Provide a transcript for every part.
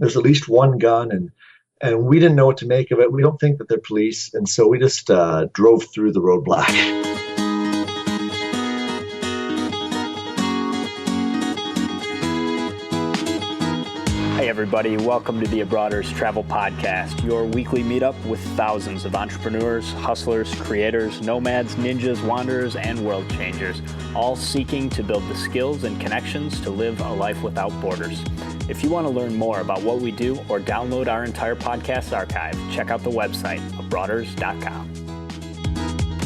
There's at least one gun, and we didn't know what to make of it. We don't think that they're police, and so we just drove through the roadblock. Hey everybody, welcome to the Abroaders Travel Podcast, your weekly meetup with thousands of entrepreneurs, hustlers, creators, nomads, ninjas, wanderers, and world changers, all seeking to build the skills and connections to live a life without borders. If you want to learn more about what we do or download our entire podcast archive, check out the website, abroaders.com.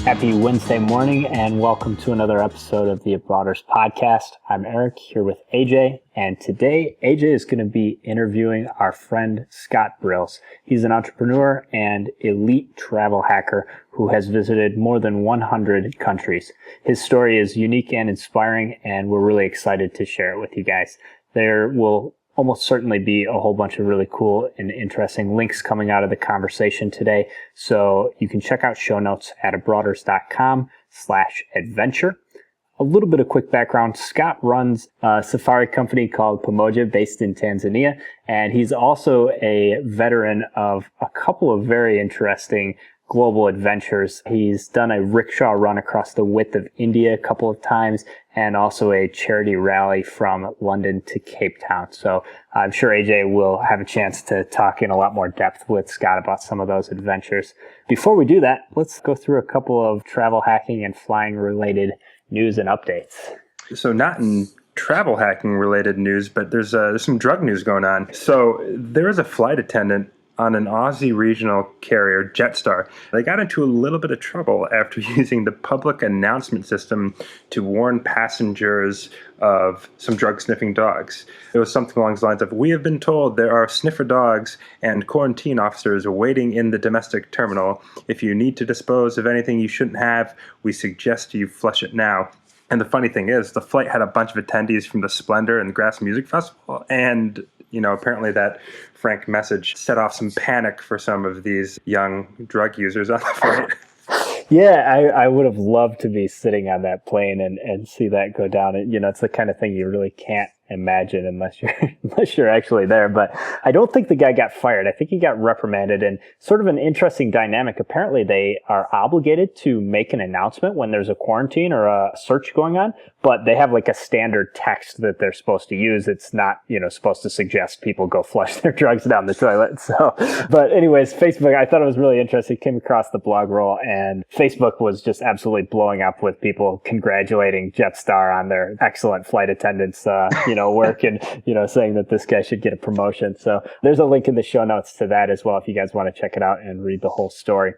Happy Wednesday morning and welcome to another episode of the Abroaders Podcast. I'm Eric here with AJ, and today AJ is going to be interviewing our friend Scott Brills. He's an entrepreneur and elite travel hacker who has visited more than 100 countries. His story is unique and inspiring, and we're really excited to share it with you guys. There will almost certainly be a whole bunch of really cool and interesting links coming out of the conversation today. So you can check out show notes at abroaders.com/adventure. A little bit of quick background. Scott runs a safari company called Pamoja based in Tanzania, and he's also a veteran of a couple of very interesting global adventures. He's done a rickshaw run across the width of India a couple of times, and also a charity rally from London to Capetown. So I'm sure AJ will have a chance to talk in a lot more depth with Scott about some of those adventures. Before we do that, let's go through a couple of travel hacking and flying related news and updates. So not in travel hacking related news, but there's some drug news going on. So there is a flight attendant on an Aussie regional carrier, Jetstar. They got into a little bit of trouble after using the public announcement system to warn passengers of some drug-sniffing dogs. It was something along the lines of, "We have been told there are sniffer dogs and quarantine officers waiting in the domestic terminal. If you need to dispose of anything you shouldn't have, we suggest you flush it now." And the funny thing is, the flight had a bunch of attendees from the Splendor and the Grass Music Festival, and apparently that frank message set off some panic for some of these young drug users on the flight. Yeah, I would have loved to be sitting on that plane and see that go down. And, it's the kind of thing you really can't imagine unless you're actually there. But I don't think the guy got fired. I think he got reprimanded, and sort of an interesting dynamic. Apparently they are obligated to make an announcement when there's a quarantine or a search going on, but they have like a standard text that they're supposed to use. It's not, supposed to suggest people go flush their drugs down the toilet. So, but anyways, Facebook, I thought it was really interesting. Came across the blog roll, and Facebook was just absolutely blowing up with people congratulating Jetstar on their excellent flight attendants, work, and, saying that this guy should get a promotion. So there's a link in the show notes to that as well if you guys want to check it out and read the whole story.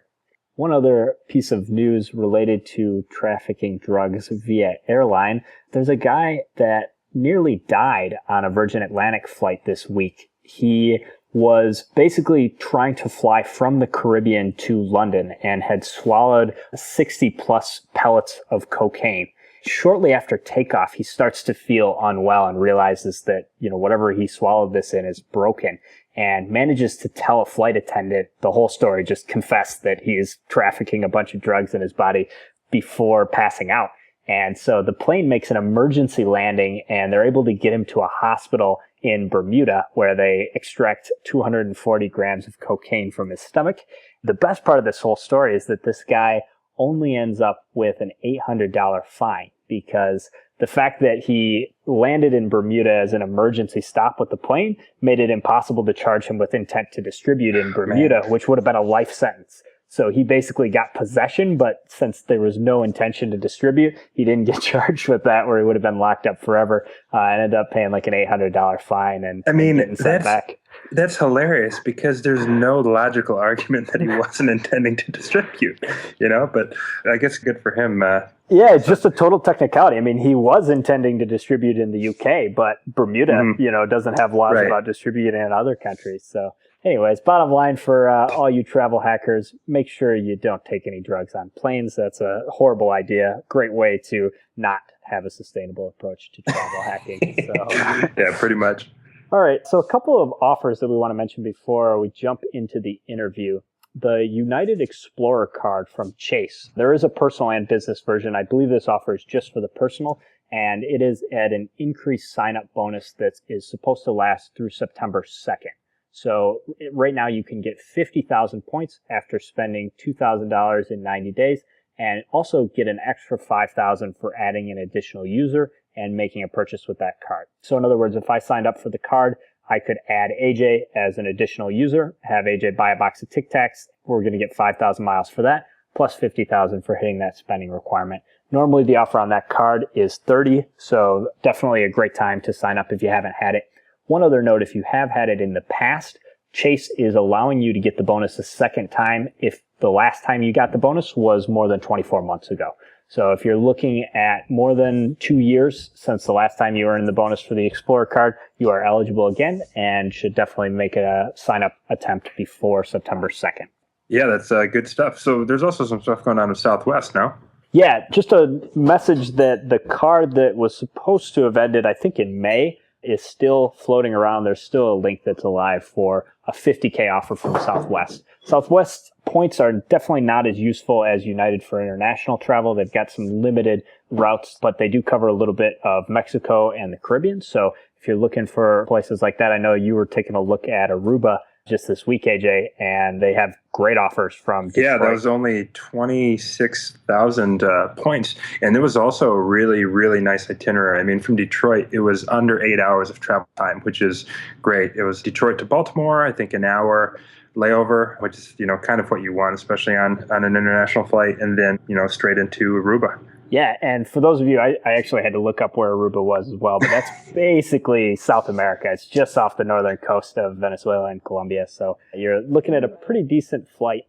One other piece of news related to trafficking drugs via airline. There's a guy that nearly died on a Virgin Atlantic flight this week. He was basically trying to fly from the Caribbean to London and had swallowed 60 plus pellets of cocaine. Shortly after takeoff, he starts to feel unwell and realizes that, whatever he swallowed this in is broken, and manages to tell a flight attendant the whole story, just confess that he is trafficking a bunch of drugs in his body before passing out. And so the plane makes an emergency landing, and they're able to get him to a hospital in Bermuda where they extract 240 grams of cocaine from his stomach. The best part of this whole story is that this guy only ends up with an $800 fine, because the fact that he landed in Bermuda as an emergency stop with the plane made it impossible to charge him with intent to distribute in Bermuda, which would have been a life sentence. So he basically got possession, but since there was no intention to distribute, he didn't get charged with that, where he would have been locked up forever, and ended up paying like an $800 fine and getting sent back. That's hilarious, because there's no logical argument that he wasn't intending to distribute, but I guess good for him. Yeah, it's just a total technicality. I mean, he was intending to distribute in the UK, but Bermuda, doesn't have laws about distributing in other countries. So anyways, bottom line for all you travel hackers, make sure you don't take any drugs on planes. That's a horrible idea. Great way to not have a sustainable approach to travel hacking. So yeah, pretty much. All right, so a couple of offers that we want to mention before we jump into the interview. The United Explorer card from Chase. There is a personal and business version. I believe this offer is just for the personal, and it is at an increased sign-up bonus that is supposed to last through September 2nd. So right now you can get 50,000 points after spending $2,000 in 90 days, and also get an extra 5,000 for adding an additional user and making a purchase with that card. So in other words, if I signed up for the card, I could add AJ as an additional user, have AJ buy a box of Tic Tacs. We're going to get 5,000 miles for that, plus 50,000 for hitting that spending requirement. Normally the offer on that card is 30, so definitely a great time to sign up if you haven't had it. One other note, if you have had it in the past, Chase is allowing you to get the bonus a second time if the last time you got the bonus was more than 24 months ago. So if you're looking at more than 2 years since the last time you earned the bonus for the Explorer card, you are eligible again and should definitely make a sign-up attempt before September 2nd. Yeah, that's good stuff. So there's also some stuff going on with Southwest now. Yeah, just a message that the card that was supposed to have ended, I think in May, is still floating around. There's still a link that's alive for a 50K offer from Southwest. Southwest points are definitely not as useful as United for international travel. They've got some limited routes, but they do cover a little bit of Mexico and the Caribbean. So if you're looking for places like that, I know you were taking a look at Aruba just this week, AJ, and they have great offers from Detroit. Yeah, that was only 26,000 points. And there was also a really, really nice itinerary. I mean, from Detroit, it was under 8 hours of travel time, which is great. It was Detroit to Baltimore, I think an hour layover, which is, kind of what you want, especially on an international flight, and then, straight into Aruba. Yeah, and for those of you, I actually had to look up where Aruba was as well, but that's basically South America. It's just off the northern coast of Venezuela and Colombia, so you're looking at a pretty decent flight.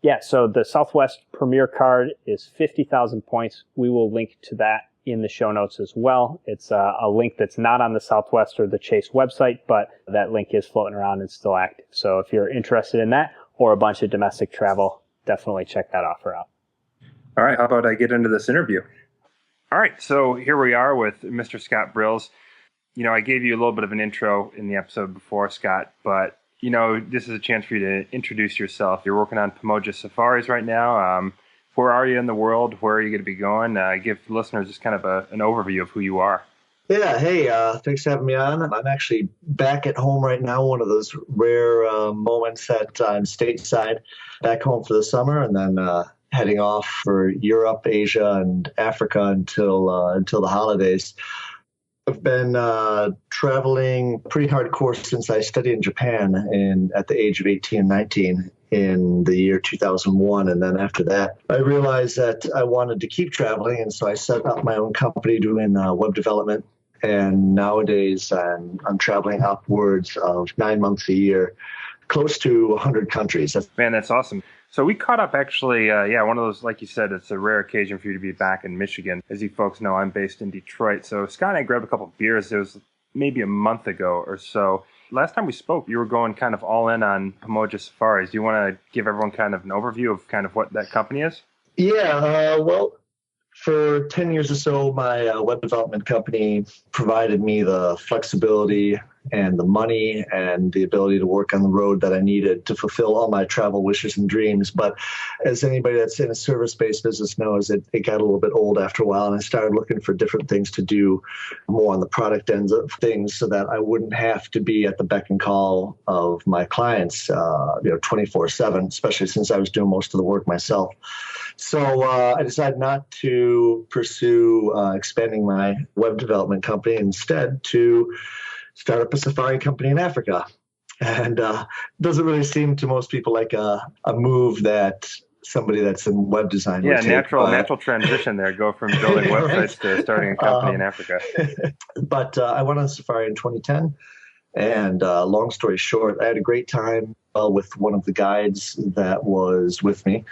Yeah, so the Southwest Premier card is 50,000 points. We will link to that in the show notes as well. It's a link that's not on the Southwest or the Chase website, but that link is floating around and still active. So if you're interested in that or a bunch of domestic travel, definitely check that offer out. All right, how about I get into this interview? All right, so here we are with Mr. Scott Brills. I gave you a little bit of an intro in the episode before, Scott, but, this is a chance for you to introduce yourself. You're working on Pomoja Safaris right now. Where are you in the world? Where are you going to be going? Give listeners just kind of an overview of who you are. Yeah, hey, thanks for having me on. I'm actually back at home right now, one of those rare moments that I'm stateside, back home for the summer, and then heading off for Europe, Asia, and Africa until the holidays. I've been traveling pretty hardcore since I studied in Japan at the age of 18 and 19 in the year 2001. And then after that, I realized that I wanted to keep traveling. And so I set up my own company doing web development. And nowadays I'm traveling upwards of 9 months a year, close to 100 countries. Man, that's awesome. So we caught up actually, one of those, like you said, it's a rare occasion for you to be back in Michigan. As you folks know, I'm based in Detroit. So Scott and I grabbed a couple of beers. It was maybe a month ago or so. Last time we spoke, you were going kind of all in on Pomoja Safaris. Do you want to give everyone kind of an overview of kind of what that company is? Yeah, well, for 10 years or so, my web development company provided me the flexibility and the money and the ability to work on the road that I needed to fulfill all my travel wishes and dreams. But as anybody that's in a service-based business knows, it got a little bit old after a while, and I started looking for different things to do more on the product ends of things so that I wouldn't have to be at the beck and call of my clients 24/7, especially since I was doing most of the work myself. So I decided not to pursue expanding my web development company, instead to start up a safari company in Africa. And doesn't really seem to most people like a move that somebody that's in web design would take. Natural transition there. Go from building websites to starting a company in Africa. But I went on safari in 2010. And long story short, I had a great time with one of the guides that was with me.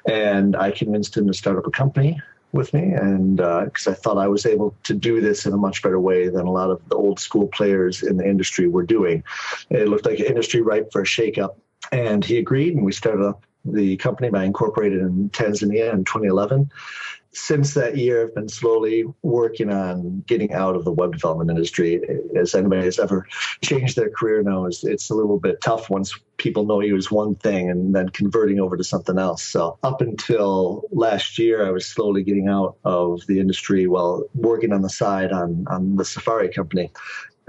And I convinced him to start up a company with me, and because I thought I was able to do this in a much better way than a lot of the old school players in the industry were doing. It looked like an industry ripe for a shakeup, and he agreed, and we started up the company by incorporated in Tanzania in 2011. Since that year, I've been slowly working on getting out of the web development industry. As anybody has ever changed their career knows, it's a little bit tough once people know you as one thing and then converting over to something else. So up until last year, I was slowly getting out of the industry while working on the side on the safari company.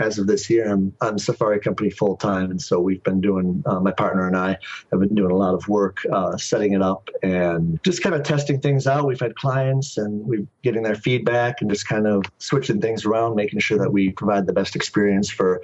as of this year, I'm on Safari Company full time. And so we've been doing, my partner and I have been doing a lot of work setting it up and just kind of testing things out. We've had clients and we're getting their feedback and just kind of switching things around, making sure that we provide the best experience for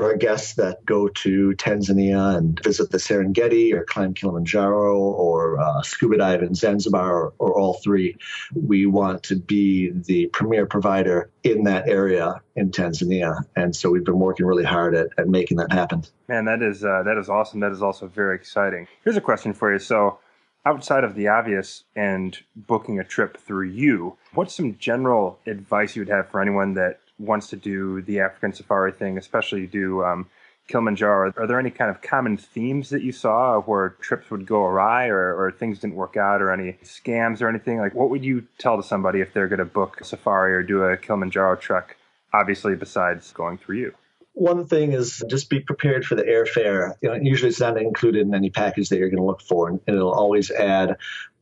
our guests that go to Tanzania and visit the Serengeti or climb Kilimanjaro or scuba dive in Zanzibar or all three. We want to be the premier provider in that area in Tanzania. And so we've been working really hard at making that happen. Man, that is awesome. That is also very exciting. Here's a question for you. So outside of the obvious and booking a trip through you, what's some general advice you would have for anyone that wants to do the African safari thing, especially do Kilimanjaro? Are there any kind of common themes that you saw of where trips would go awry or things didn't work out or any scams or anything? Like, what would you tell to somebody if they're going to book a safari or do a Kilimanjaro trek, obviously besides going through you? One thing is just be prepared for the airfare. Usually it's not included in any package that you're going to look for, and it'll always add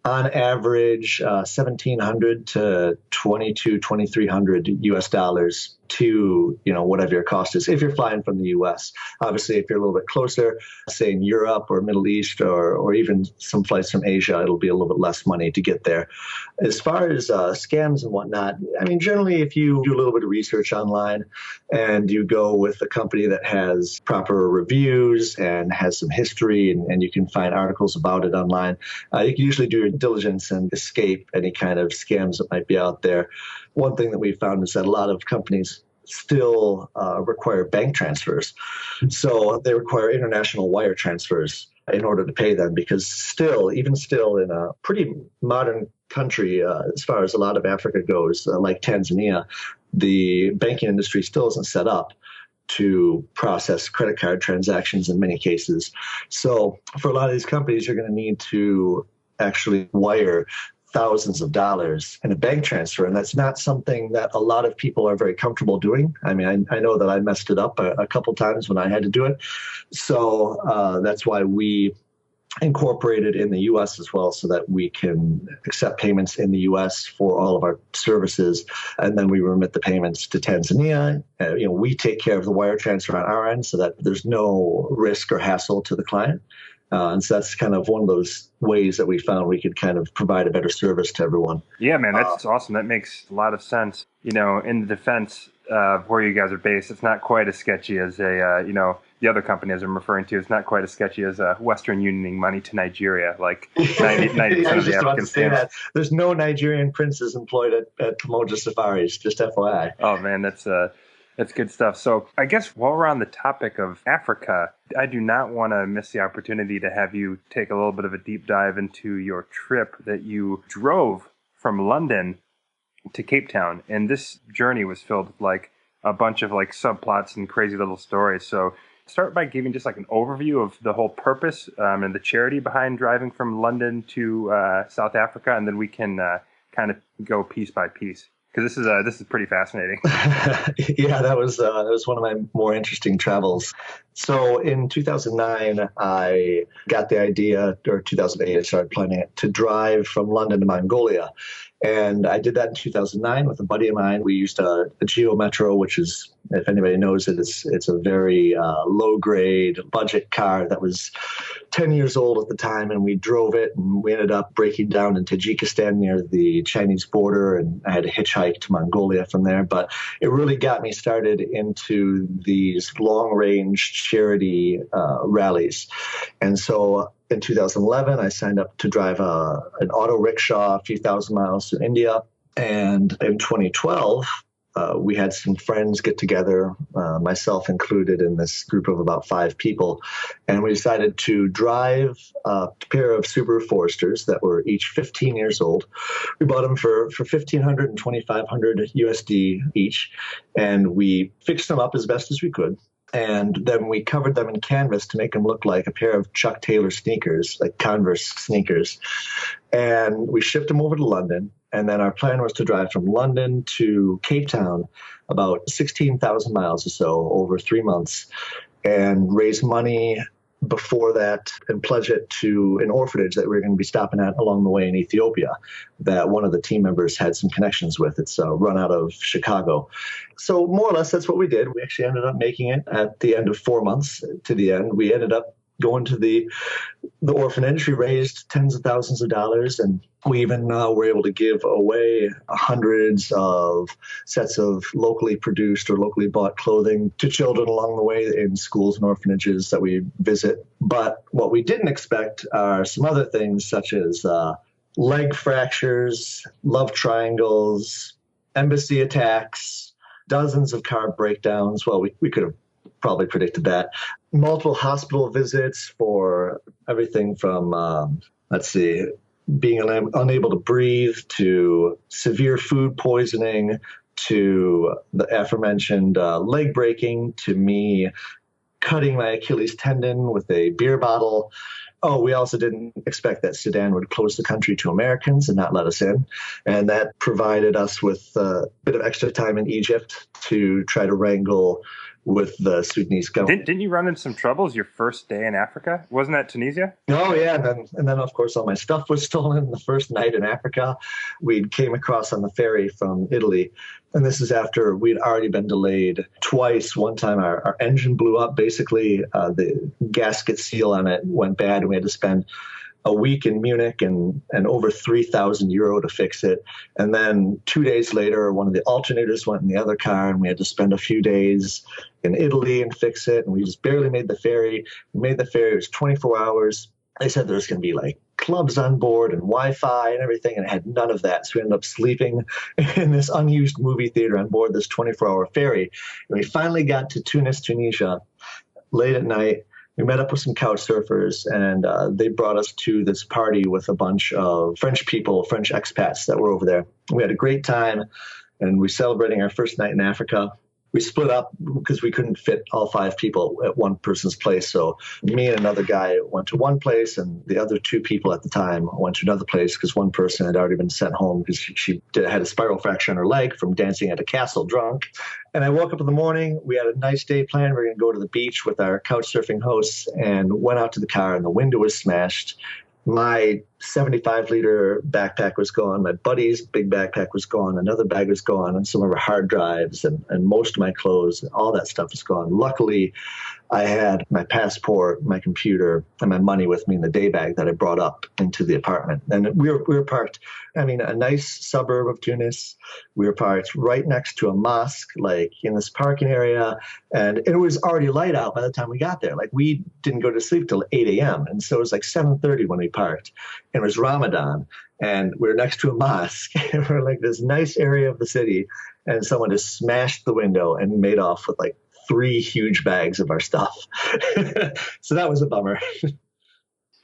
on average $1,700 to $2,300 US dollars to whatever your cost is if you're flying from the US. Obviously, if you're a little bit closer, say in Europe or Middle East or even some flights from Asia, it'll be a little bit less money to get there. As far as scams and whatnot, I mean, generally, if you do a little bit of research online and you go with a company that has proper reviews and has some history and you can find articles about it online, you can usually do your diligence and escape any kind of scams that might be out there. One thing that we found is that a lot of companies still require bank transfers. So they require international wire transfers in order to pay them, because even still in a pretty modern country, as far as a lot of Africa goes, like Tanzania, the banking industry still isn't set up to process credit card transactions in many cases. So for a lot of these companies, you're going to need to actually wire thousands of dollars in a bank transfer. And that's not something that a lot of people are very comfortable doing. I mean, I know that I messed it up a couple times when I had to do it. So that's why we incorporated in the U.S. as well, so that we can accept payments in the U.S. for all of our services, and then we remit the payments to Tanzania. We take care of the wire transfer on our end, so that there's no risk or hassle to the client. And so that's kind of one of those ways that we found we could kind of provide a better service to everyone. Yeah, man, that's awesome. That makes a lot of sense. In the defense of where you guys are based, it's not quite as sketchy as the other company as I'm referring to. It's not quite as sketchy as Western unioning money to Nigeria, like 90% of the African states. There's no Nigerian princes employed at Kamoja Safaris, just FYI. Oh, man, that's good stuff. So I guess while we're on the topic of Africa, I do not want to miss the opportunity to have you take a little bit of a deep dive into your trip that you drove from London to Capetown. And this journey was filled with like a bunch of like subplots and crazy little stories. So start by giving just like an overview of the whole purpose and the charity behind driving from London to South Africa, and then we can kind of go piece by piece, because this is pretty fascinating. Yeah, that was one of my more interesting travels. So in 2009, I got the idea, or 2008, I started planning it, to drive from London to Mongolia. And I did that in 2009 with a buddy of mine. We used a Geo Metro, which is, if anybody knows it, it's a very low-grade budget car that was 10 years old at the time. And we drove it, and we ended up breaking down in Tajikistan near the Chinese border. And I had to hitchhike to Mongolia from there. But it really got me started into these long-range charity rallies. And so in 2011, I signed up to drive an auto rickshaw a few thousand miles to India. And in 2012, we had some friends get together, myself included, in this group of about 5 people. And we decided to drive a pair of Subaru Foresters that were each 15 years old. We bought them for $1,500 and $2,500 USD each. And we fixed them up as best as we could. And then we covered them in canvas to make them look like a pair of Chuck Taylor sneakers, like Converse sneakers. And we shipped them over to London. And then our plan was to drive from London to Capetown, about 16,000 miles or so over 3 months, and raise money before that and pledge it to an orphanage that we were going to be stopping at along the way in Ethiopia that one of the team members had some connections with. It's run out of Chicago. So more or less, that's what we did. We actually ended up making it at the end of 4 months to the end. We ended up going to the orphanage. We raised tens of thousands of dollars, and we even were able to give away hundreds of sets of locally produced or locally bought clothing to children along the way in schools and orphanages that we visit. But what we didn't expect are some other things, such as leg fractures, love triangles, embassy attacks, dozens of car breakdowns. Well, we could have probably predicted that. Multiple hospital visits for everything from, being unable to breathe to severe food poisoning to the aforementioned leg breaking to me cutting my Achilles tendon with a beer bottle. Oh, we also didn't expect that Sudan would close the country to Americans and not let us in. And that provided us with a bit of extra time in Egypt to try to wrangle with the Sudanese government. Didn't you run into some troubles your first day in Africa? Wasn't that Tunisia? Oh, yeah. And then, of course, all my stuff was stolen the first night in Africa. We came across on the ferry from Italy. And this is after we'd already been delayed twice. One time our engine blew up. Basically, the gasket seal on it went bad, and we had to spend a week in Munich and over €3,000 to fix it. And then 2 days later, one of the alternators went in the other car, and we had to spend a few days in Italy and fix it. And we just barely made the ferry. We made the ferry. It was 24 hours. They said there was going to be like clubs on board and Wi-Fi and everything, and it had none of that. So we ended up sleeping in this unused movie theater on board this 24-hour ferry. And we finally got to Tunis, Tunisia, late at night. We met up with some couch surfers, and they brought us to this party with a bunch of French people, French expats that were over there. We had a great time, and we're celebrating our first night in Africa. We split up because we couldn't fit all 5 people at one person's place. So me and another guy went to one place, and the other 2 people at the time went to another place because one person had already been sent home because she had a spiral fracture in her leg from dancing at a castle drunk. And I woke up in the morning. We had a nice day planned. We were going to go to the beach with our couch surfing hosts, and went out to the car, and the window was smashed. My 75-liter backpack was gone. My buddy's big backpack was gone. Another bag was gone, and some of our hard drives and most of my clothes. All that stuff was gone. Luckily, I had my passport, my computer, and my money with me in the day bag that I brought up into the apartment. And we were parked, a nice suburb of Tunis. We were parked right next to a mosque, like in this parking area. And it was already light out by the time we got there. Like, we didn't go to sleep till 8 a.m. And so it was like 7:30 when we parked. And it was Ramadan. And we were next to a mosque. And we're like this nice area of the city. And someone just smashed the window and made off with like 3 huge bags of our stuff. So that was a bummer.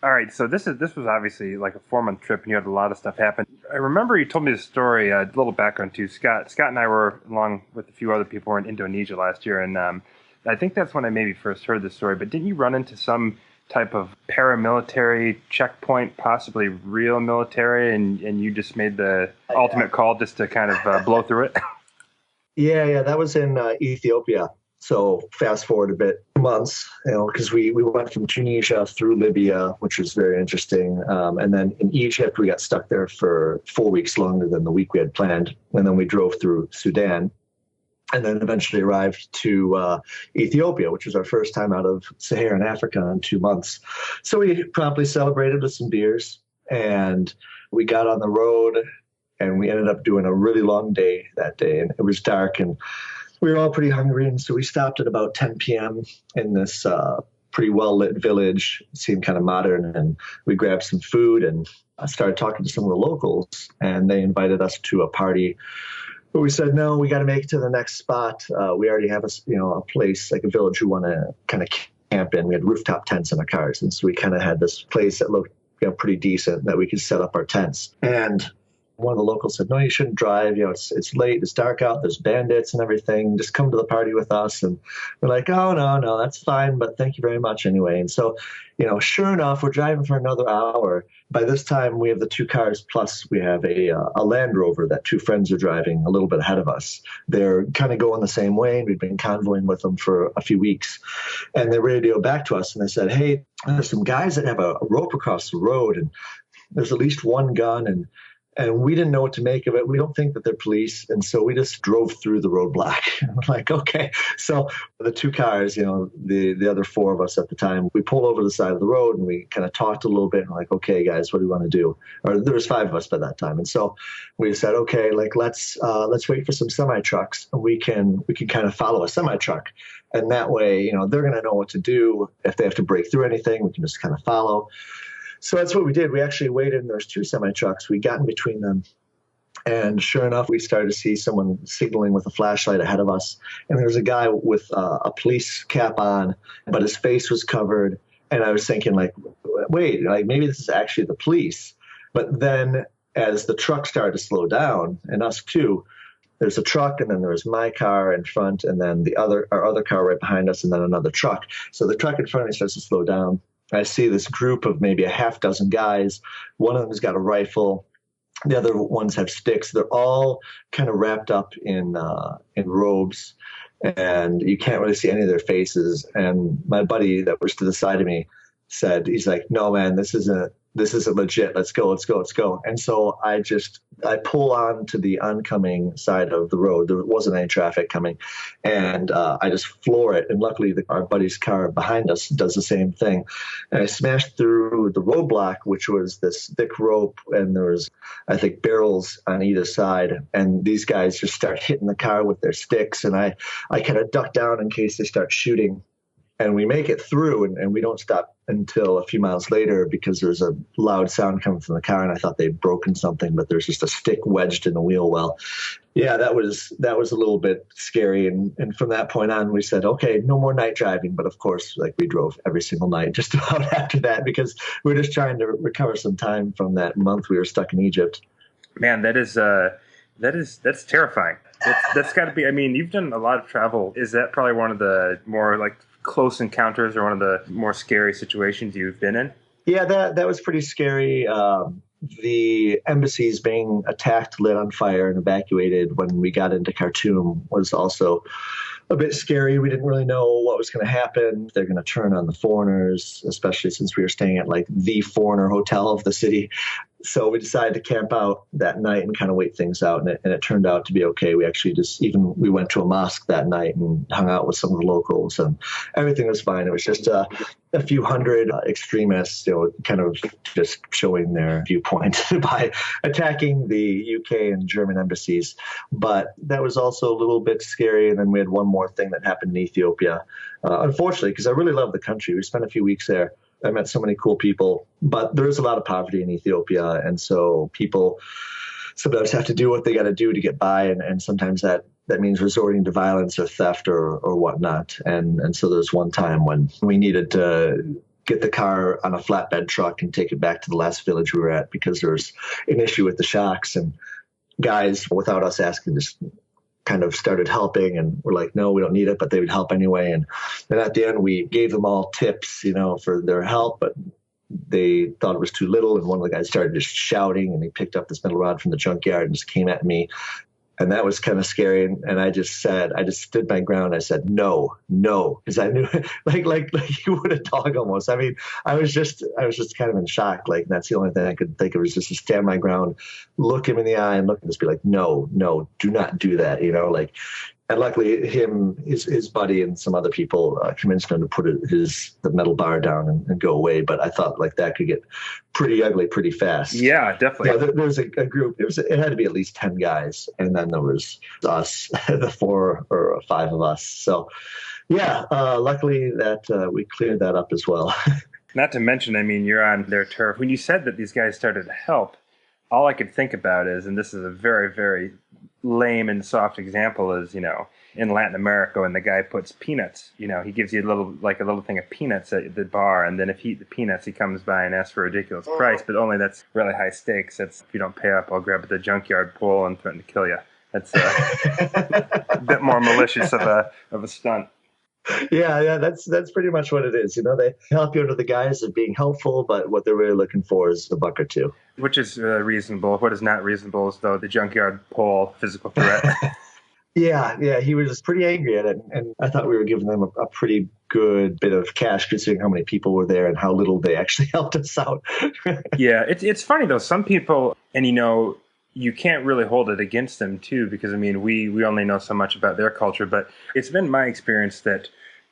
All right, so this was obviously like a 4-month trip, and you had a lot of stuff happen. I remember you told me this story, a little background too. Scott and I were, along with a few other people, were in Indonesia last year, and I think that's when I maybe first heard this story. But didn't you run into some type of paramilitary checkpoint, possibly real military, and you just made the ultimate call just to kind of blow through it? Yeah, that was in Ethiopia. So fast forward a bit, months, because we went from Tunisia through Libya, which was very interesting. And then in Egypt, we got stuck there for 4 weeks longer than the week we had planned. And then we drove through Sudan, and then eventually arrived to Ethiopia, which was our first time out of Saharan Africa in 2 months. So we promptly celebrated with some beers, and we got on the road, and we ended up doing a really long day that day. And it was dark, and we were all pretty hungry, and so we stopped at about 10 p.m. in this pretty well-lit village. It seemed kind of modern, and we grabbed some food, and I started talking to some of the locals, and they invited us to a party. But we said, no, we got to make it to the next spot. We already have a place, like a village we want to kind of camp in. We had rooftop tents in our cars, and so we kind of had this place that looked pretty decent that we could set up our tents. And One of the locals said, no, you shouldn't drive. It's late. It's dark out. There's bandits and everything. Just come to the party with us. And we're like, oh, no, that's fine. But thank you very much anyway. And so, sure enough, we're driving for another hour. By this time, we have the 2 cars, plus we have a Land Rover that 2 friends are driving a little bit ahead of us. They're kind of going the same way. We've been convoying with them for a few weeks. And they radioed back to us and they said, hey, there's some guys that have a rope across the road, and there's at least one gun, and we didn't know what to make of it. We don't think that they're police. And so we just drove through the roadblock. We're like, okay. So the 2 cars, the other 4 of us at the time, we pulled over the side of the road and we kind of talked a little bit. And we're like, okay, guys, what do we want to do? Or there was 5 of us by that time. And so we said, okay, let's wait for some semi trucks, and we can kind of follow a semi truck. And that way, they're going to know what to do. If they have to break through anything, we can just kind of follow. So that's what we did. We actually waited, and there's 2 semi-trucks. We got in between them, and sure enough, we started to see someone signaling with a flashlight ahead of us. And there was a guy with a police cap on, but his face was covered. And I was thinking, wait, maybe this is actually the police. But then as the truck started to slow down, and us too, there's a truck, and then there's my car in front, and then our other car right behind us, and then another truck. So the truck in front of me starts to slow down. I see this group of maybe a half dozen guys. One of them has got a rifle. The other ones have sticks. They're all kind of wrapped up in robes, and you can't really see any of their faces. And my buddy that was to the side of me said, he's like, no, man, this isn't legit. Let's go. And so I pull on to the oncoming side of the road. There wasn't any traffic coming. And I just floor it. And luckily our buddy's car behind us does the same thing. And I smashed through the roadblock, which was this thick rope. And there was, I think, barrels on either side. And these guys just start hitting the car with their sticks. And I kind of duck down in case they start shooting. And we make it through, and we don't stop until a few miles later because there's a loud sound coming from the car, and I thought they'd broken something, but there's just a stick wedged in the wheel well. Yeah, that was a little bit scary. And from that point on, we said, okay, no more night driving. But of course, we drove every single night just about after that because we were just trying to recover some time from that month we were stuck in Egypt. Man, that's terrifying. That's got to be, you've done a lot of travel. Is that probably one of the more close encounters or one of the more scary situations you've been in? Yeah, that was pretty scary. The embassies being attacked, lit on fire, and evacuated when we got into Khartoum was also a bit scary. We didn't really know what was going to happen. They're going to turn on the foreigners, especially since we were staying at the foreigner hotel of the city. So we decided to camp out that night and kind of wait things out. And it turned out to be okay. We actually we went to a mosque that night and hung out with some of the locals, and everything was fine. It was just a few hundred extremists, kind of just showing their viewpoint by attacking the UK and German embassies. But that was also a little bit scary. And then we had one more thing that happened in Ethiopia. Unfortunately, because I really love the country. We spent a few weeks there. I met so many cool people, but there's a lot of poverty in Ethiopia. And so people sometimes have to do what they got to do to get by. And sometimes that means resorting to violence or theft or whatnot. And so there's one time when we needed to get the car on a flatbed truck and take it back to the last village we were at because there was an issue with the shocks. And guys, without us asking, just kind of started helping, and we're like, no, we don't need it, but they would help anyway. And at the end, we gave them all tips, for their help, but they thought it was too little. And one of the guys started just shouting, and he picked up this metal rod from the junkyard and just came at me. And that was kind of scary. And I just stood my ground. I said, no, because I knew like you would a dog almost. I was just kind of in shock. That's the only thing I could think of was just to stand my ground, look him in the eye and look and just be like, no, do not do that. And luckily his buddy and some other people convinced him to put the metal bar down and go away. But I thought that could get pretty ugly pretty fast. Yeah, definitely. Yeah, there was a group. It had to be at least 10 guys. And then there was us, the 4 or 5 of us. So yeah, luckily that we cleared that up as well. Not to mention, you're on their turf. When you said that these guys started to help, all I could think about is, and this is a very, very lame and soft example, is, in Latin America, and the guy puts peanuts, he gives you a little thing of peanuts at the bar, and then if he eat the peanuts, he comes by and asks for a ridiculous price, but only that's really high stakes. That's, if you don't pay up, I'll grab at the junkyard pole and threaten to kill you. That's a bit more malicious of a stunt. Yeah, that's pretty much what it is. They help you under the guise of being helpful, but what they're really looking for is a buck or two. Which is reasonable. What is not reasonable is, though, the junkyard pole physical threat. Yeah, he was pretty angry at it, and I thought we were giving them a pretty good bit of cash considering how many people were there and how little they actually helped us out. Yeah, it's funny, though. Some people, and you can't really hold it against them, too, because, we only know so much about their culture, but it's been my experience that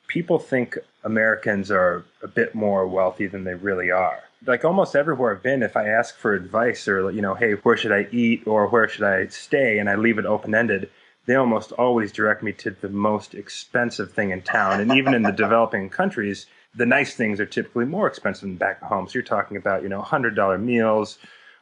people think Americans are a bit more wealthy than they really are. Like almost everywhere I've been, if I ask for advice or, hey, where should I eat or where should I stay, and I leave it open-ended, they almost always direct me to the most expensive thing in town. And even in the developing countries, the nice things are typically more expensive than back home. So you're talking about, $100 meals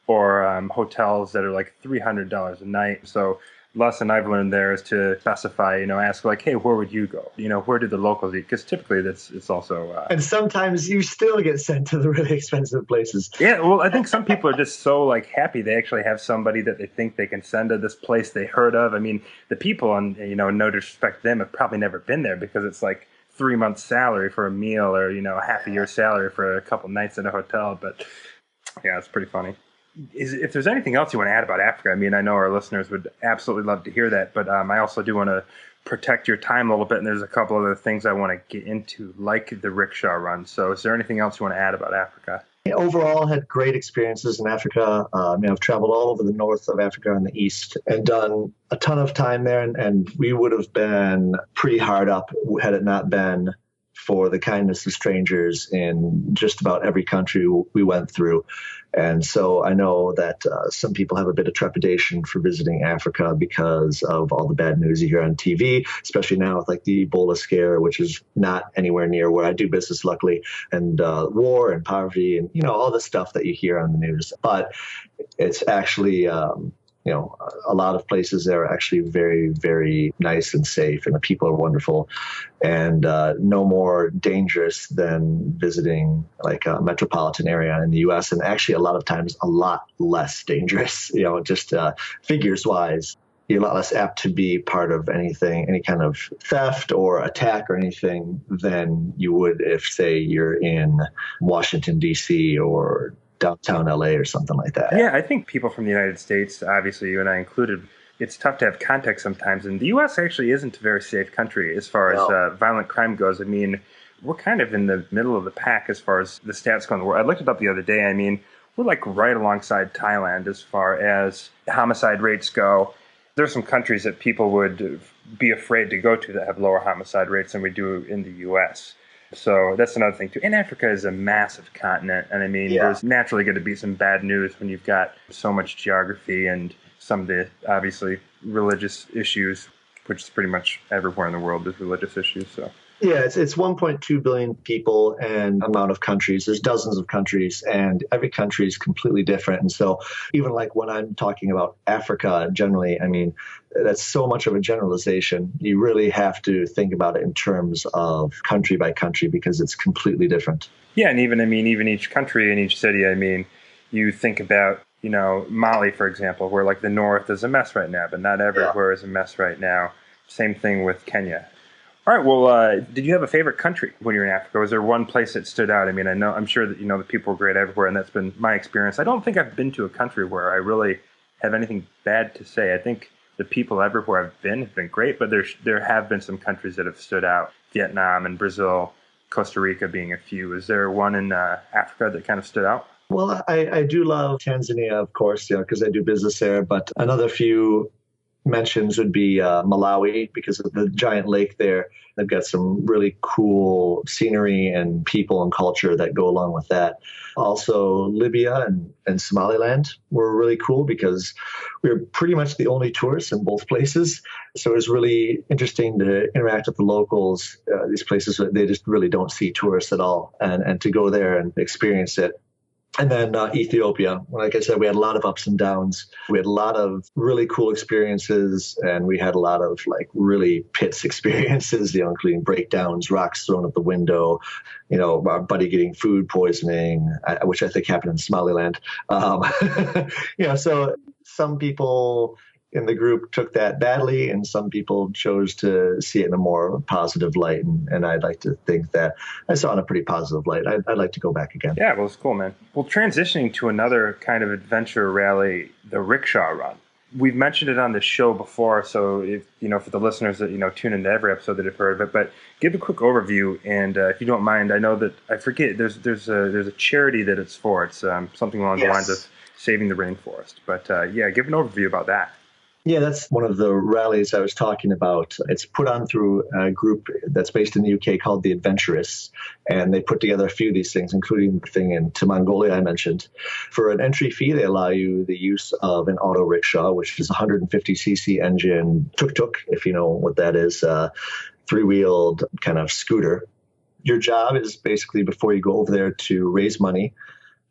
or hotels that are like $300 a night. So lesson I've learned there is to specify, ask like, hey, where would you go? Where do the locals eat? Because typically it's also... and sometimes you still get sent to the really expensive places. Yeah, well, I think some people are just so happy they actually have somebody that they think they can send to this place they heard of. The people, and no disrespect to them, have probably never been there because it's like 3 months' salary for a meal or, half a year's salary for a couple nights at a hotel. But yeah, it's pretty funny. If there's anything else you want to add about Africa, I know our listeners would absolutely love to hear that, but I also do want to protect your time a little bit, and there's a couple other things I want to get into, like the rickshaw run. So is there anything else you want to add about Africa? Overall, had great experiences in Africa. I've traveled all over the north of Africa and the east and done a ton of time there, and we would have been pretty hard up had it not been for the kindness of strangers in just about every country we went through. And so I know that some people have a bit of trepidation for visiting Africa because of all the bad news you hear on TV, especially now with like the Ebola scare, which is not anywhere near where I do business, luckily, and war and poverty and, all the stuff that you hear on the news. But it's actually... a lot of places there are actually very, very nice and safe, and the people are wonderful and no more dangerous than visiting like a metropolitan area in the U.S. and actually a lot of times a lot less dangerous, just figures wise. You're a lot less apt to be part of any kind of theft or attack or anything than you would if, say, you're in Washington, D.C. or downtown LA or something like that. Yeah, I think people from the United States, obviously you and I included, it's tough to have context sometimes. And the U.S. actually isn't a very safe country as far as violent crime goes. We're kind of in the middle of the pack as far as the stats go in the world. I looked it up the other day. We're like right alongside Thailand as far as homicide rates go. There's some countries that people would be afraid to go to that have lower homicide rates than we do in the U.S. So that's another thing, too. And Africa is a massive continent. And there's naturally going to be some bad news when you've got so much geography and some of the, obviously, religious issues, which is pretty much everywhere in the world, there's religious issues. So. Yeah, it's 1.2 billion people and amount of countries. There's dozens of countries, and every country is completely different. And so even like when I'm talking about Africa generally, that's so much of a generalization. You really have to think about it in terms of country by country because it's completely different. Yeah, and even each country and each city, you think about, Mali, for example, where like the north is a mess right now, but not everywhere is a mess right now. Same thing with Kenya. All right. Well, did you have a favorite country when you were in Africa? Was there one place that stood out? I'm sure that the people were great everywhere, and that's been my experience. I don't think I've been to a country where I really have anything bad to say. I think the people everywhere I've been have been great, but there have been some countries that have stood out. Vietnam and Brazil, Costa Rica being a few. Is there one in Africa that kind of stood out? Well, I do love Tanzania, of course, because I do business there. But another few mentions would be Malawi because of the giant lake there. They've got some really cool scenery and people and culture that go along with that. Also, Libya and Somaliland were really cool because we were pretty much the only tourists in both places. So it was really interesting to interact with the locals. These places, they just really don't see tourists at all. And to go there and experience it And then Ethiopia. Like I said, we had a lot of ups and downs. We had a lot of really cool experiences, and we had a lot of like really pits experiences, including breakdowns, rocks thrown at the window, our buddy getting food poisoning, which I think happened in Somaliland. So some people in the group took that badly, and some people chose to see it in a more positive light. And I'd like to think that I saw it in a pretty positive light. I'd like to go back again. Yeah, well, it's cool, man. Well, transitioning to another kind of adventure rally, the Rickshaw Run. We've mentioned it on the show before, so if for the listeners that tune into every episode that have heard of it, but give a quick overview. And if you don't mind, I know that I forget there's a charity that it's for. It's something along the lines of saving the rainforest. But give an overview about that. Yeah, that's one of the rallies I was talking about. It's put on through a group that's based in the UK called the Adventurists, and they put together a few of these things, including the thing in Mongolia I mentioned. For an entry fee, they allow you the use of an auto rickshaw, which is a 150cc engine tuk-tuk, if you know what that is, three-wheeled kind of scooter. Your job is basically, before you go over there, to raise money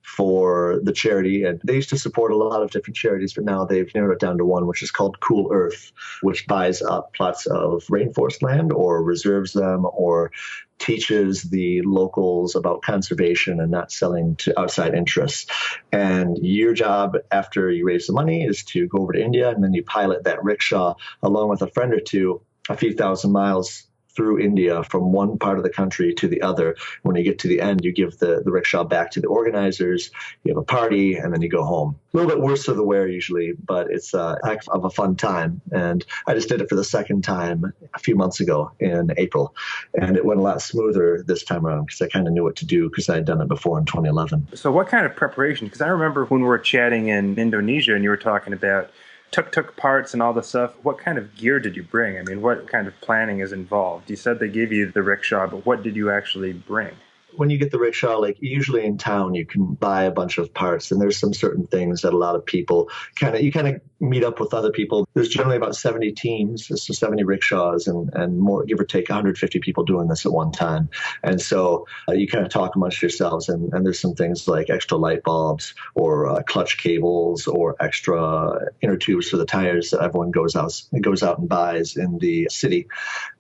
for the charity. And they used to support a lot of different charities, but now they've narrowed it down to one, which is called Cool Earth, which buys up plots of rainforest land or reserves them or teaches the locals about conservation and not selling to outside interests. And your job after you raise the money is to go over to India, and then you pilot that rickshaw along with a friend or two a few thousand miles through India from one part of the country to the other. When you get to the end, you give the rickshaw back to the organizers, you have a party, and then you go home. A little bit worse for the wear usually, but it's a heck of a fun time. And I just did it for the second time a few months ago in April, and it went a lot smoother this time around because I kind of knew what to do because I had done it before in 2011. So what kind of preparation? Because I remember when we were chatting in Indonesia and you were talking about tuk-tuk parts and all the stuff. What kind of gear did you bring? I mean, what kind of planning is involved? You said they gave you the rickshaw, but what did you actually bring? When you get the rickshaw, like usually in town, you can buy a bunch of parts, and there's some certain things that a lot of people you kind of meet up with other people. There's generally about 70 teams, so 70 rickshaws and more, give or take 150 people doing this at one time. And so you kind of talk amongst yourselves, and there's some things like extra light bulbs or clutch cables or extra inner tubes for the tires that everyone goes out and buys in the city.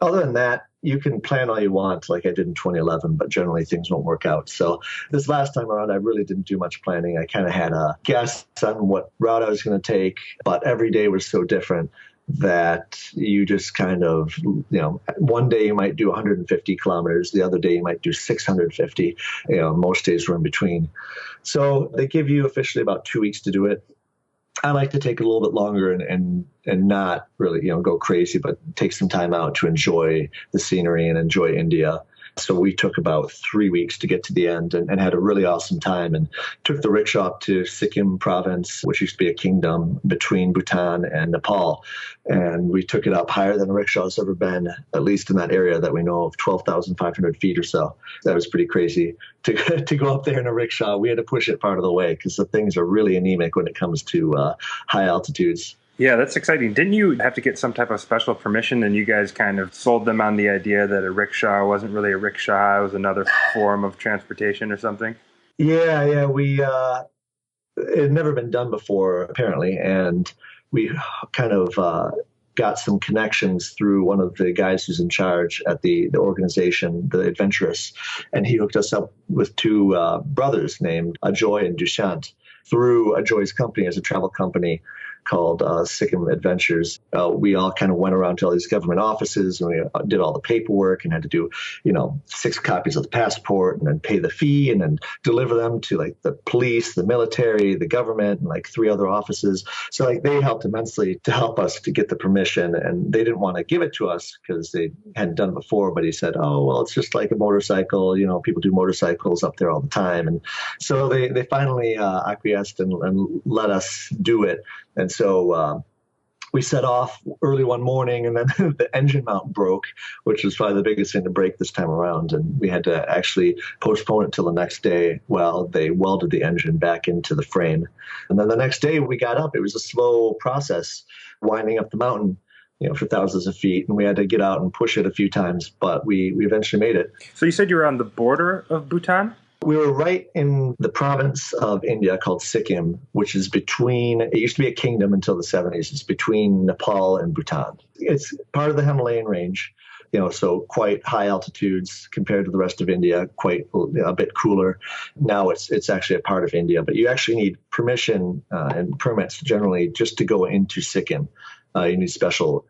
Other than that, you can plan all you want, like I did in 2011, but generally things won't work out. So this last time around, I really didn't do much planning. I kind of had a guess on what route I was going to take, but every day was so different that you just kind of, one day you might do 150 kilometers, the other day you might do 650, most days were in between. So they give you officially about 2 weeks to do it. I like to take a little bit longer and not really, go crazy, but take some time out to enjoy the scenery and enjoy India. So we took about 3 weeks to get to the end and had a really awesome time, and took the rickshaw up to Sikkim province, which used to be a kingdom between Bhutan and Nepal. And we took it up higher than a rickshaw has ever been, at least in that area that we know of, 12,500 feet or so. That was pretty crazy to go up there in a rickshaw. We had to push it part of the way because the things are really anemic when it comes to high altitudes. Yeah, that's exciting. Didn't you have to get some type of special permission, and you guys kind of sold them on the idea that a rickshaw wasn't really a rickshaw, it was another form of transportation or something? Yeah, we it had never been done before, apparently, and we kind of got some connections through one of the guys who's in charge at the organization, the Adventurists, and he hooked us up with two brothers named Ajoy and Dushant through Ajoy's company as a travel company called Sikkim Adventures. We all kind of went around to all these government offices, and we did all the paperwork and had to do, 6 copies of the passport and then pay the fee and then deliver them to like the police, the military, the government, and like 3 other offices. So like they helped immensely to help us to get the permission, and they didn't want to give it to us because they hadn't done it before. But he said, oh, well, it's just like a motorcycle. People do motorcycles up there all the time. And so they finally acquiesced and let us do it. And so we set off early one morning, and then the engine mount broke, which was probably the biggest thing to break this time around. And we had to actually postpone it till the next day while they welded the engine back into the frame. And then the next day we got up. It was a slow process, winding up the mountain, for thousands of feet. And we had to get out and push it a few times, but we eventually made it. So you said you were on the border of Bhutan? We were right in the province of India called Sikkim, which is between, it used to be a kingdom until the 70s. It's between Nepal and Bhutan. It's part of the Himalayan range, so quite high altitudes compared to the rest of India, quite a bit cooler. Now it's actually a part of India, but you actually need permission and permits generally just to go into Sikkim. You need special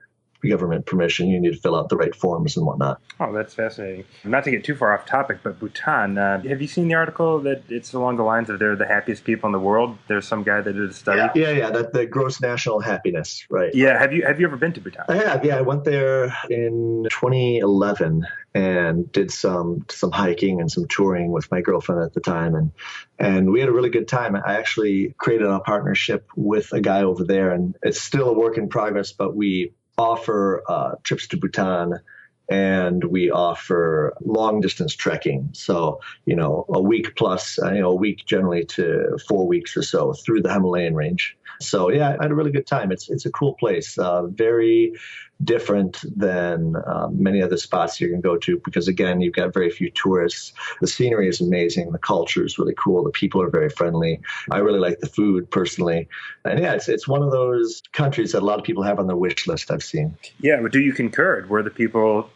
government permission. You need to fill out the right forms and whatnot. Oh, that's fascinating. Not to get too far off topic, but Bhutan, have you seen the article that it's along the lines of they're the happiest people in the world? There's some guy that did a study. Yeah, that the gross national happiness, right? Yeah, have you ever been to Bhutan? I have, yeah. I went there in 2011 and did some hiking and some touring with my girlfriend at the time, and we had a really good time. I actually created a partnership with a guy over there, and it's still a work in progress, but we offer trips to Bhutan, and we offer long distance trekking. So, a week plus, a week generally to 4 weeks or so through the Himalayan range. So, yeah, I had a really good time. It's a cool place, very different than many other spots you can go to because, again, you've got very few tourists. The scenery is amazing. The culture is really cool. The people are very friendly. I really like the food personally. And yeah, it's one of those countries that a lot of people have on their wish list I've seen. Yeah, but do you concur? Were the people,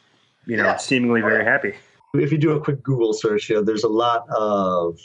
seemingly very happy? If you do a quick Google search, there's a lot of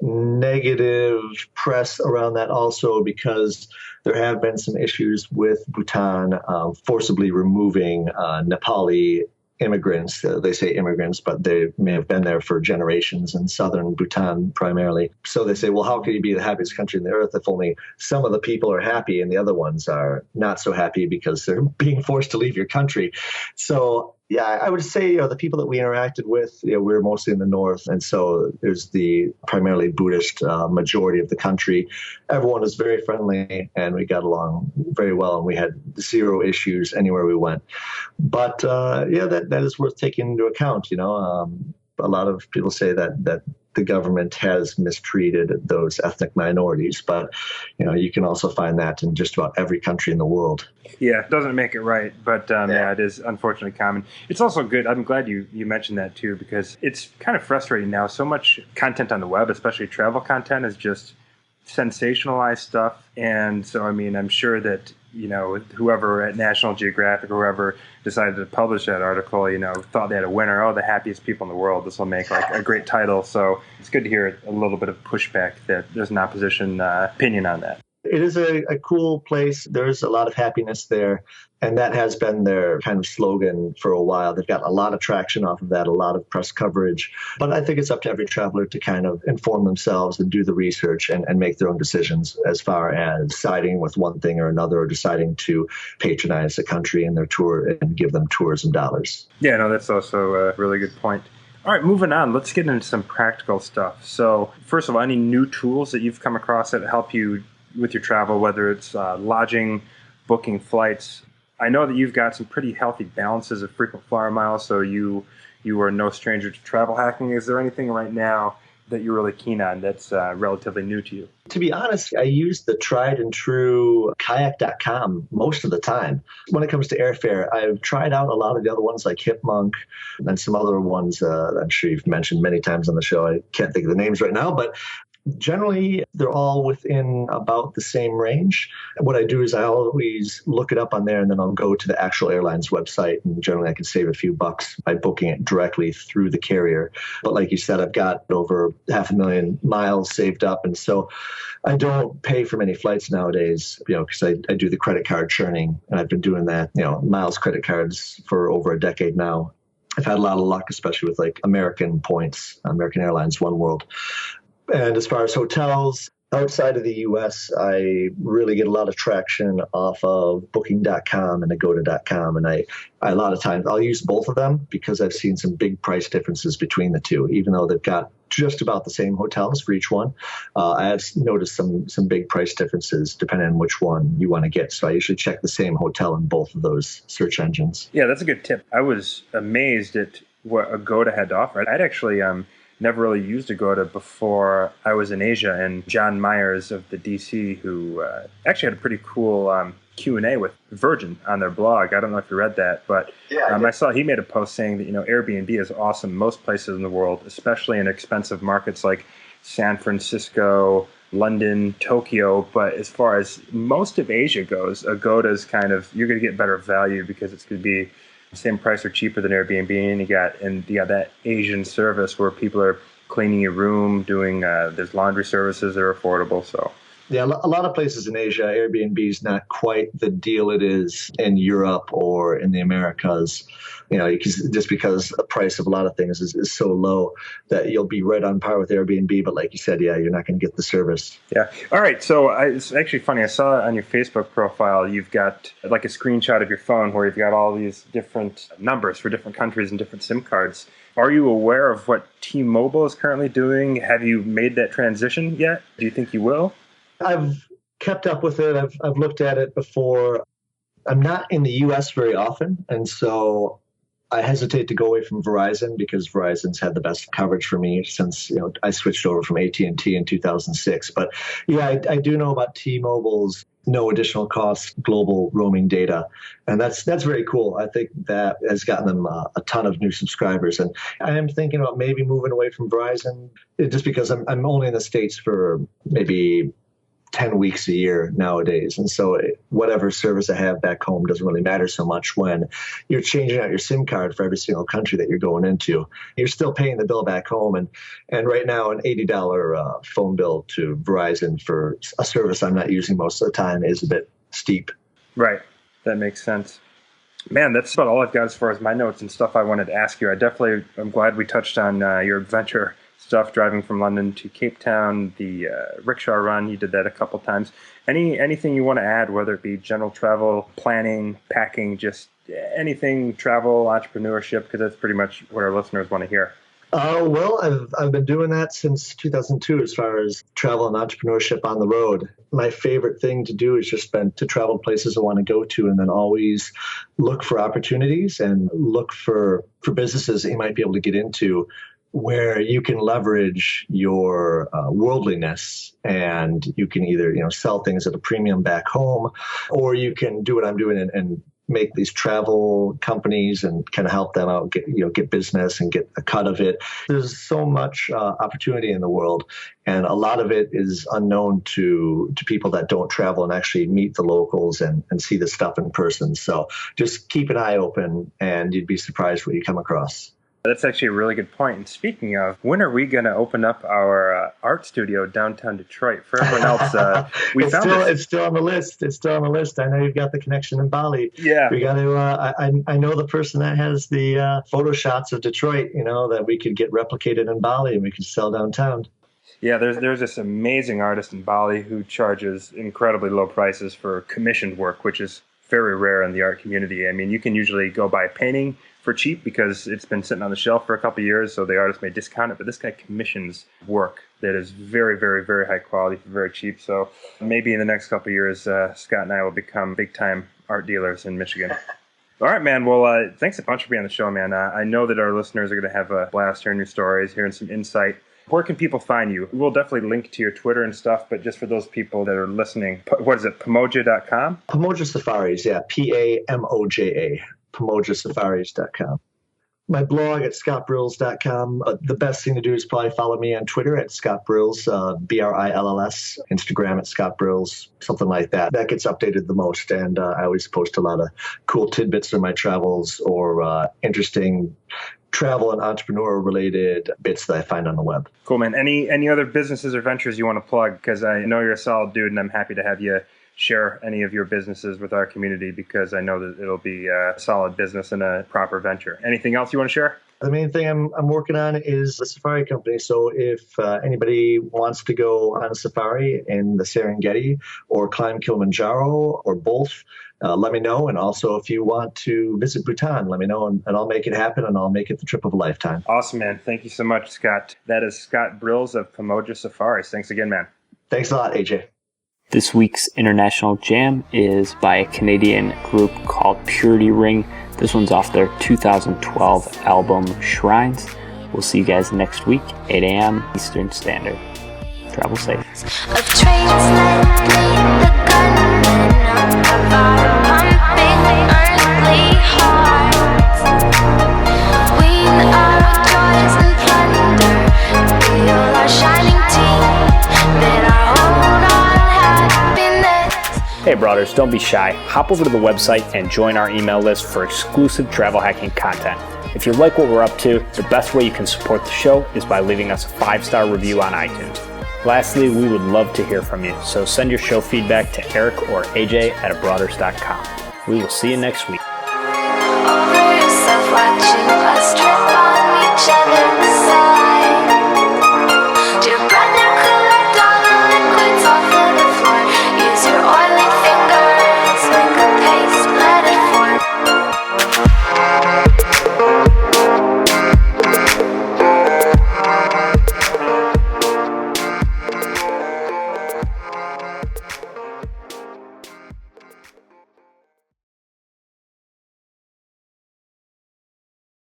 negative press around that also because there have been some issues with Bhutan forcibly removing Nepali immigrants. They say immigrants, but they may have been there for generations in southern Bhutan primarily. So they say, well, how can you be the happiest country on the earth if only some of the people are happy and the other ones are not so happy because they're being forced to leave your country? So yeah, I would say the people that we interacted with, we were mostly in the north, and so there's the primarily Buddhist majority of the country. Everyone was very friendly, and we got along very well, and we had zero issues anywhere we went. But that is worth taking into account. A lot of people say that the government has mistreated those ethnic minorities, but you can also find that in just about every country in the world. Yeah, it doesn't make it right, but it is unfortunately common. It's also good. I'm glad you mentioned that too, because it's kind of frustrating now. So much content on the web, especially travel content, is just sensationalized stuff. And so, I'm sure that whoever at National Geographic or whoever decided to publish that article, thought they had a winner. Oh, the happiest people in the world. This will make a great title. So it's good to hear a little bit of pushback that there's an opposition opinion on that. It is a cool place. There's a lot of happiness there. And that has been their kind of slogan for a while. They've got a lot of traction off of that, a lot of press coverage. But I think it's up to every traveler to kind of inform themselves and do the research and make their own decisions as far as siding with one thing or another or deciding to patronize a country in their tour and give them tourism dollars. Yeah, no, that's also a really good point. All right, moving on. Let's get into some practical stuff. So first of all, any new tools that you've come across that help you with your travel, whether it's lodging, booking flights? I know that you've got some pretty healthy balances of frequent flyer miles, so you are no stranger to travel hacking. Is there anything right now that you're really keen on that's relatively new to you? To be honest, I use the tried and true kayak.com most of the time. When it comes to airfare, I've tried out a lot of the other ones like Hipmunk and some other ones I'm sure you've mentioned many times on the show. I can't think of the names right now, but generally, they're all within about the same range. What I do is I always look it up on there, and then I'll go to the actual airline's website, and generally I can save a few bucks by booking it directly through the carrier. But like you said, I've got over 500,000 miles saved up, and so I don't pay for many flights nowadays, because I do the credit card churning, and I've been doing that, miles credit cards for over a decade now. I've had a lot of luck, especially with like American points, American Airlines, One World. And as far as hotels, outside of the U.S., I really get a lot of traction off of Booking.com and Agoda.com. And I a lot of times, I'll use both of them because I've seen some big price differences between the two, even though they've got just about the same hotels for each one. I have noticed some big price differences depending on which one you want to get. So I usually check the same hotel in both of those search engines. Yeah, that's a good tip. I was amazed at what Agoda had to offer. I'd actually never really used Agoda before I was in Asia, and John Myers of the DC, who actually had a pretty cool Q&A with Virgin on their blog. I don't know if you read that, but I saw he made a post saying that, Airbnb is awesome most places in the world, especially in expensive markets like San Francisco, London, Tokyo. But as far as most of Asia goes, Agoda is you're going to get better value because it's going to be the same price or cheaper than Airbnb. And you got that Asian service where people are cleaning your room, doing, there's laundry services that are affordable. So. Yeah, a lot of places in Asia, Airbnb is not quite the deal it is in Europe or in the Americas. Just because the price of a lot of things is so low that you'll be right on par with Airbnb. But like you said, you're not going to get the service. Yeah. All right. So it's actually funny. I saw on your Facebook profile, you've got like a screenshot of your phone where you've got all these different numbers for different countries and different SIM cards. Are you aware of what T-Mobile is currently doing? Have you made that transition yet? Do you think you will? I've kept up with it. I've looked at it before. I'm not in the U.S. very often, and so I hesitate to go away from Verizon because Verizon's had the best coverage for me since I switched over from AT&T in 2006. But yeah, I do know about T-Mobile's no additional cost global roaming data, and that's very cool. I think that has gotten them a ton of new subscribers, and I am thinking about maybe moving away from Verizon just because I'm only in the States for maybe 10 weeks a year nowadays. And so whatever service I have back home doesn't really matter so much when you're changing out your SIM card for every single country that you're going into. You're still paying the bill back home. And right now, an $80 phone bill to Verizon for a service I'm not using most of the time is a bit steep. Right. That makes sense. Man, that's about all I've got as far as my notes and stuff I wanted to ask you. I'm glad we touched on your adventure stuff, driving from London to Capetown, the rickshaw run. You did that a couple times. Anything you want to add, whether it be general travel, planning, packing, just anything, travel, entrepreneurship, because that's pretty much what our listeners want to hear. Well, I've been doing that since 2002 as far as travel and entrepreneurship on the road. My favorite thing to do is just to travel places I want to go to and then always look for opportunities and look for businesses that you might be able to get into where you can leverage your worldliness, and you can either sell things at a premium back home, or you can do what I'm doing and make these travel companies and kind of help them out, get business and get a cut of it. There's so much opportunity in the world, and a lot of it is unknown to people that don't travel and actually meet the locals and see the stuff in person. So just keep an eye open, and you'd be surprised what you come across. That's actually a really good point. And speaking of, when are we going to open up our art studio downtown Detroit? For everyone else, It's still on the list. It's still on the list. I know you've got the connection in Bali. Yeah. We got to. I know the person that has the photo shots of Detroit. That we could get replicated in Bali and we could sell downtown. Yeah, there's this amazing artist in Bali who charges incredibly low prices for commissioned work, which is very rare in the art community. I mean, you can usually go buy a painting for cheap because it's been sitting on the shelf for a couple of years, so the artist may discount it, but this guy commissions work that is very, very, very high quality for very cheap. So maybe in the next couple of years, Scott and I will become big-time art dealers in Michigan. All right, man. Well, thanks a bunch for being on the show, man. I know that our listeners are going to have a blast hearing your stories, hearing some insight. Where can people find you? We'll definitely link to your Twitter and stuff, but just for those people that are listening, what is it, Pamoja.com? Pamoja Safaris, yeah, Pamoja. PamojaSafaris.com. My blog at scottbrills.com. The best thing to do is probably follow me on Twitter at Scott Brills, Brills, Instagram at Scott Brills, something like that. That gets updated the most, and I always post a lot of cool tidbits of my travels or interesting travel and entrepreneur-related bits that I find on the web. Cool, man. Any other businesses or ventures you want to plug? Because I know you're a solid dude, and I'm happy to have you share any of your businesses with our community because I know that it'll be a solid business and a proper venture. Anything else you want to share? The main thing I'm working on is a safari company. So if anybody wants to go on a safari in the Serengeti or climb Kilimanjaro or both, let me know. And also if you want to visit Bhutan, let me know and I'll make it happen and I'll make it the trip of a lifetime. Awesome, man. Thank you so much, Scott. That is Scott Brills of Pamoja Safaris. Thanks again, man. Thanks a lot, AJ. This week's International Jam is by a Canadian group called Purity Ring. This one's off their 2012 album Shrines. We'll see you guys next week, 8 a.m. Eastern Standard. Travel safe. have our pumping earthly hearts. Wean our joys and plunder, feel our shining teeth, bid our hold on happiness. Hey brothers, don't be shy. Hop over to the website and join our email list for exclusive travel hacking content. If you like what we're up to, the best way you can support the show is by leaving us a 5-star review on iTunes. Lastly, we would love to hear from you, so send your show feedback to Eric or AJ at abroaders.com. We will see you next week. Over yourself, watching us trip on each other's